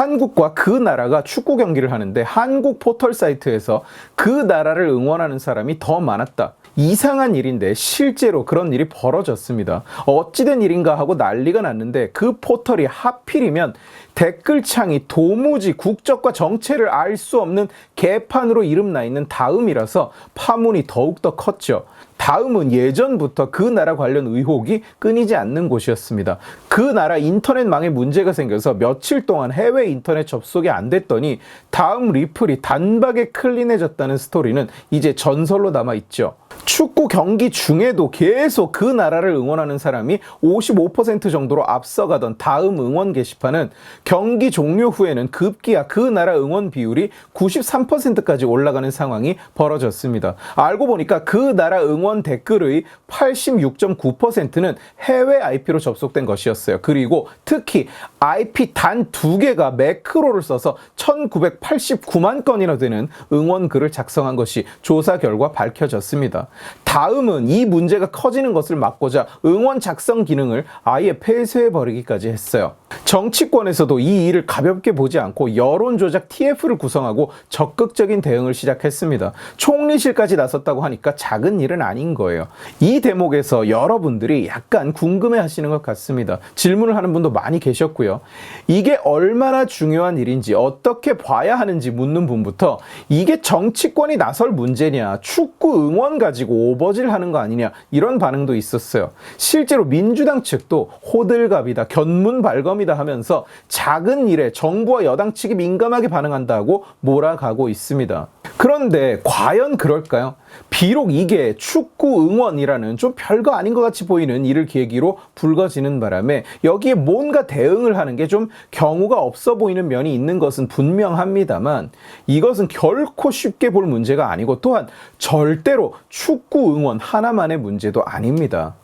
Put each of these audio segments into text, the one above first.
한국과 그 나라가 축구 경기를 하는데 한국 포털 사이트에서 그 나라를 응원하는 사람이 더 많았다. 이상한 일인데 실제로 그런 일이 벌어졌습니다. 어찌된 일인가 하고 난리가 났는데 그 포털이 하필이면 댓글창이 도무지 국적과 정체를 알 수 없는 개판으로 이름 나 있는 다음이라서 파문이 더욱더 컸죠. 다음은 예전부터 그 나라 관련 의혹이 끊이지 않는 곳이었습니다. 그 나라 인터넷망에 문제가 생겨서 며칠 동안 해외 인터넷 접속이 안 됐더니 다음 리플이 단박에 클린해졌다는 스토리는 이제 전설로 남아있죠. 축구 경기 중에도 계속 그 나라를 응원하는 사람이 55% 정도로 앞서가던 다음 응원 게시판은 경기 종료 후에는 급기야 그 나라 응원 비율이 93%까지 올라가는 상황이 벌어졌습니다. 알고 보니까 그 나라 응원 댓글의 86.9%는 해외 IP로 접속된 것이었어요. 그리고 특히 IP 단 2개가 매크로를 써서 1989만 건이나 되는 응원 글을 작성한 것이 조사 결과 밝혀졌습니다. 다음은 이 문제가 커지는 것을 막고자 응원 작성 기능을 아예 폐쇄해버리기까지 했어요. 정치권에서도 이 일을 가볍게 보지 않고 여론조작 TF를 구성하고 적극적인 대응을 시작했습니다. 총리실까지 나섰다고 하니까 작은 일은 아닌 거예요. 이 대목에서 여러분들이 약간 궁금해 하시는 것 같습니다. 질문을 하는 분도 많이 계셨고요. 이게 얼마나 중요한 일인지 어떻게 봐야 하는지 묻는 분부터 이게 정치권이 나설 문제냐, 축구 응원 가지고 오버질 하는 거 아니냐, 이런 반응도 있었어요. 실제로 민주당 측도 호들갑이다, 견문발검이다 하면서 작은 일에 정부와 여당 측이 민감하게 반응한다고 몰아가고 있습니다. 그런데 과연 그럴까요? 비록 이게 축구 응원이라는 좀 별거 아닌 것 같이 보이는 일을 계기로 불거지는 바람에 여기에 뭔가 대응을 하는 게 좀 경우가 없어 보이는 면이 있는 것은 분명합니다만 이것은 결코 쉽게 볼 문제가 아니고 또한 절대로 축구 응원 하나만의 문제도 아닙니다.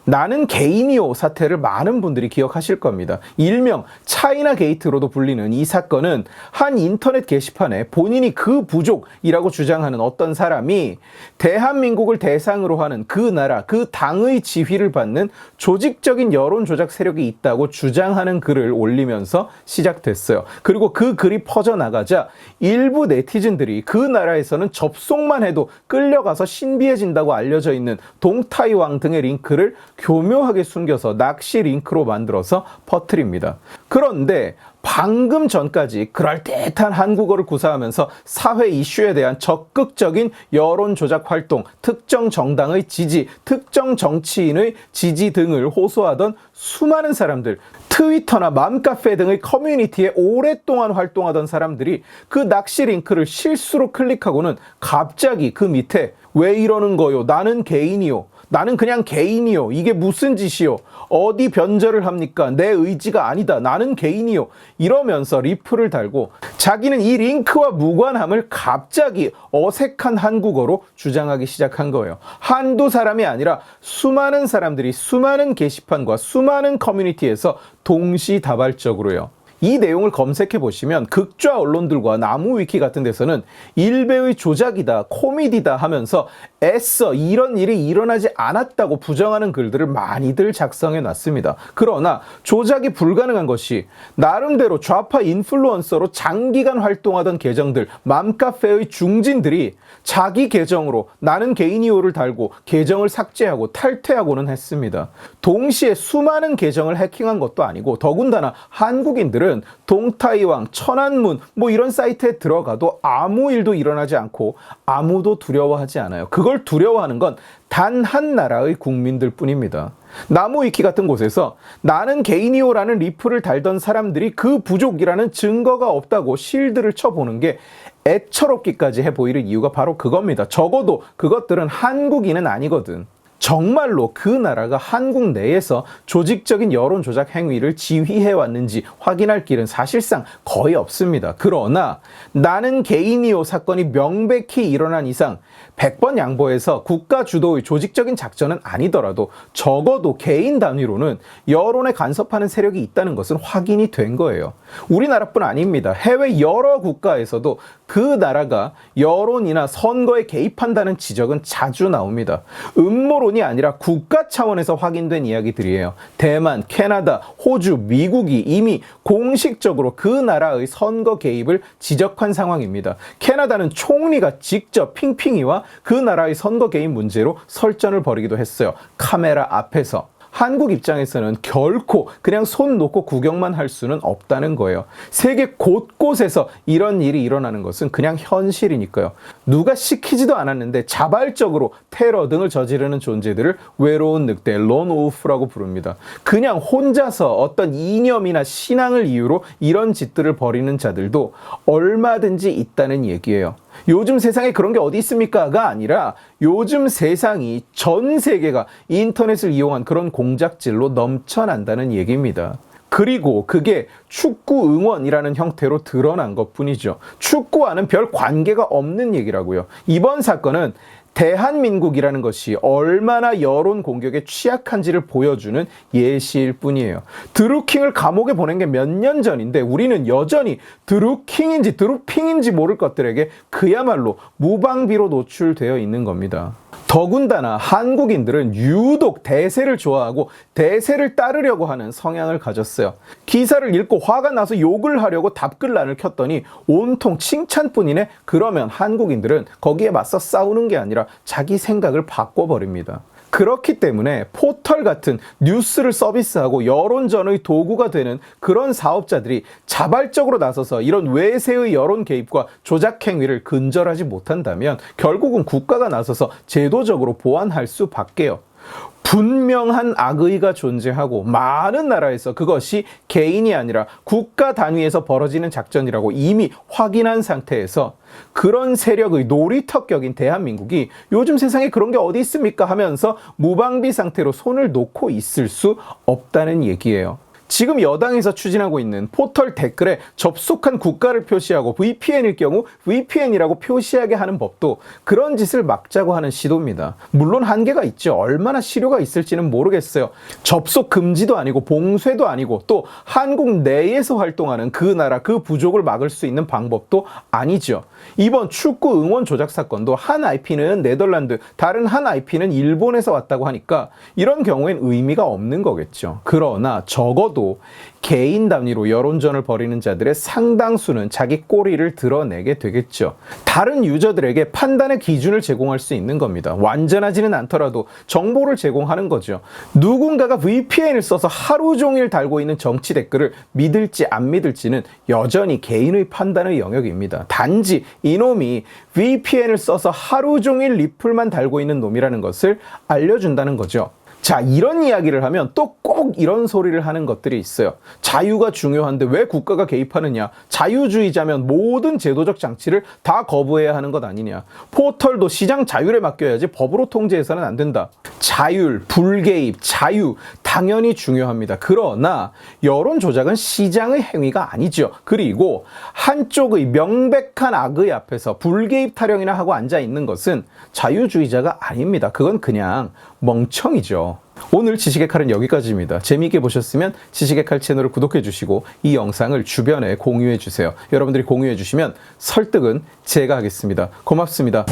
나는 개인이요 사태를 많은 분들이 기억하실 겁니다. 일명 차이나 게이트로도 불리는 이 사건은 한 인터넷 게시판에 본인이 그 부족이라고 주장하는 어떤 사람이 대한민국을 대상으로 하는 그 나라, 그 당의 지휘를 받는 조직적인 여론 조작 세력이 있다고 주장하는 글을 올리면서 시작됐어요. 그리고 그 글이 퍼져나가자 일부 네티즌들이 그 나라에서는 접속만 해도 끌려가서 신비해진다고 알려져 있는 동타이왕 등의 링크를 교묘하게 숨겨서 낚시 링크로 만들어서 퍼뜨립니다. 그런데 방금 전까지 그럴듯한 한국어를 구사하면서 사회 이슈에 대한 적극적인 여론 조작 활동, 특정 정당의 지지, 특정 정치인의 지지 등을 호소하던 수많은 사람들, 트위터나 맘카페 등의 커뮤니티에 오랫동안 활동하던 사람들이 그 낚시 링크를 실수로 클릭하고는 갑자기 그 밑에 왜 이러는 거요? 나는 개인이요. 나는 그냥 개인이요. 이게 무슨 짓이요? 어디 변절을 합니까? 내 의지가 아니다. 나는 개인이요. 이러면서 리플을 달고 자기는 이 링크와 무관함을 갑자기 어색한 한국어로 주장하기 시작한 거예요. 한두 사람이 아니라 수많은 사람들이 수많은 게시판과 수많은 커뮤니티에서 동시다발적으로요. 이 내용을 검색해 보시면 극좌 언론들과 나무위키 같은 데서는 일베의 조작이다, 코미디다 하면서 애써 이런 일이 일어나지 않았다고 부정하는 글들을 많이들 작성해 놨습니다. 그러나 조작이 불가능한 것이 나름대로 좌파 인플루언서로 장기간 활동하던 계정들, 맘카페의 중진들이 자기 계정으로 나는 개인이요를 달고 계정을 삭제하고 탈퇴하고는 했습니다. 동시에 수많은 계정을 해킹한 것도 아니고 더군다나 한국인들은 동타이왕, 천안문 이런 사이트에 들어가도 아무 일도 일어나지 않고 아무도 두려워하지 않아요. 그걸 두려워하는 건 단 한 나라의 국민들 뿐입니다. 나무위키 같은 곳에서 나는 개인이요라는 리플을 달던 사람들이 그 부족이라는 증거가 없다고 실드를 쳐보는 게 애처롭기까지 해 보이는 이유가 바로 그겁니다. 적어도 그것들은 한국인은 아니거든. 정말로 그 나라가 한국 내에서 조직적인 여론 조작 행위를 지휘해 왔는지 확인할 길은 사실상 거의 없습니다. 그러나 나는 개인이요 사건이 명백히 일어난 이상 100번 양보해서 국가 주도의 조직적인 작전은 아니더라도 적어도 개인 단위로는 여론에 간섭하는 세력이 있다는 것은 확인이 된 거예요. 우리나라뿐 아닙니다. 해외 여러 국가에서도 그 나라가 여론이나 선거에 개입한다는 지적은 자주 나옵니다. 음모론이 언론이 아니라 국가 차원에서 확인된 이야기들이에요. 대만, 캐나다, 호주, 미국이 이미 공식적으로 그 나라의 선거 개입을 지적한 상황입니다. 캐나다는 총리가 직접 핑핑이와 그 나라의 선거 개입 문제로 설전을 벌이기도 했어요. 카메라 앞에서. 한국 입장에서는 결코 그냥 손 놓고 구경만 할 수는 없다는 거예요. 세계 곳곳에서 이런 일이 일어나는 것은 그냥 현실이니까요. 누가 시키지도 않았는데 자발적으로 테러 등을 저지르는 존재들을 외로운 늑대, 론우프라고 부릅니다. 그냥 혼자서 어떤 이념이나 신앙을 이유로 이런 짓들을 벌이는 자들도 얼마든지 있다는 얘기예요. 요즘 세상에 그런 게 어디 있습니까가 아니라 요즘 세상이 전 세계가 인터넷을 이용한 그런 공작질로 넘쳐난다는 얘기입니다. 그리고 그게 축구 응원이라는 형태로 드러난 것뿐이죠. 축구와는 별 관계가 없는 얘기라고요. 이번 사건은 대한민국이라는 것이 얼마나 여론 공격에 취약한지를 보여주는 예시일 뿐이에요. 드루킹을 감옥에 보낸 게 몇 년 전인데 우리는 여전히 드루킹인지 드루핑인지 모를 것들에게 그야말로 무방비로 노출되어 있는 겁니다. 더군다나 한국인들은 유독 대세를 좋아하고 대세를 따르려고 하는 성향을 가졌어요. 기사를 읽고 화가 나서 욕을 하려고 답글란을 켰더니 온통 칭찬뿐이네? 그러면 한국인들은 거기에 맞서 싸우는 게 아니라 자기 생각을 바꿔버립니다. 그렇기 때문에 포털 같은 뉴스를 서비스하고 여론전의 도구가 되는 그런 사업자들이 자발적으로 나서서 이런 외세의 여론 개입과 조작 행위를 근절하지 못한다면 결국은 국가가 나서서 제도적으로 보완할 수밖에요. 분명한 악의가 존재하고 많은 나라에서 그것이 개인이 아니라 국가 단위에서 벌어지는 작전이라고 이미 확인한 상태에서 그런 세력의 놀이터격인 대한민국이 요즘 세상에 그런 게 어디 있습니까 하면서 무방비 상태로 손을 놓고 있을 수 없다는 얘기예요. 지금 여당에서 추진하고 있는 포털 댓글에 접속한 국가를 표시하고 VPN일 경우 VPN이라고 표시하게 하는 법도 그런 짓을 막자고 하는 시도입니다. 물론 한계가 있죠. 얼마나 실효가 있을지는 모르겠어요. 접속 금지도 아니고 봉쇄도 아니고 또 한국 내에서 활동하는 그 나라 그 부족을 막을 수 있는 방법도 아니죠. 이번 축구 응원 조작 사건도 한 IP는 네덜란드, 다른 한 IP는 일본에서 왔다고 하니까 이런 경우엔 의미가 없는 거겠죠. 그러나 적어도 개인 단위로 여론전을 벌이는 자들의 상당수는 자기 꼬리를 드러내게 되겠죠. 다른 유저들에게 판단의 기준을 제공할 수 있는 겁니다. 완전하지는 않더라도 정보를 제공하는 거죠. 누군가가 VPN을 써서 하루 종일 달고 있는 정치 댓글을 믿을지 안 믿을지는 여전히 개인의 판단의 영역입니다. 단지 이놈이 VPN을 써서 하루 종일 리플만 달고 있는 놈이라는 것을 알려준다는 거죠. 자, 이런 이야기를 하면 또 꼭 이런 소리를 하는 것들이 있어요. 자유가 중요한데 왜 국가가 개입하느냐? 자유주의자면 모든 제도적 장치를 다 거부해야 하는 것 아니냐? 포털도 시장 자율에 맡겨야지 법으로 통제해서는 안 된다. 자율, 불개입, 자유 당연히 중요합니다. 그러나 여론 조작은 시장의 행위가 아니죠. 그리고 한쪽의 명백한 악의 앞에서 불개입 타령이나 하고 앉아 있는 것은 자유주의자가 아닙니다. 그건 그냥 멍청이죠. 오늘 지식의 칼은 여기까지입니다. 재미있게 보셨으면 지식의 칼 채널을 구독해 주시고 이 영상을 주변에 공유해 주세요. 여러분들이 공유해 주시면 설득은 제가 하겠습니다. 고맙습니다.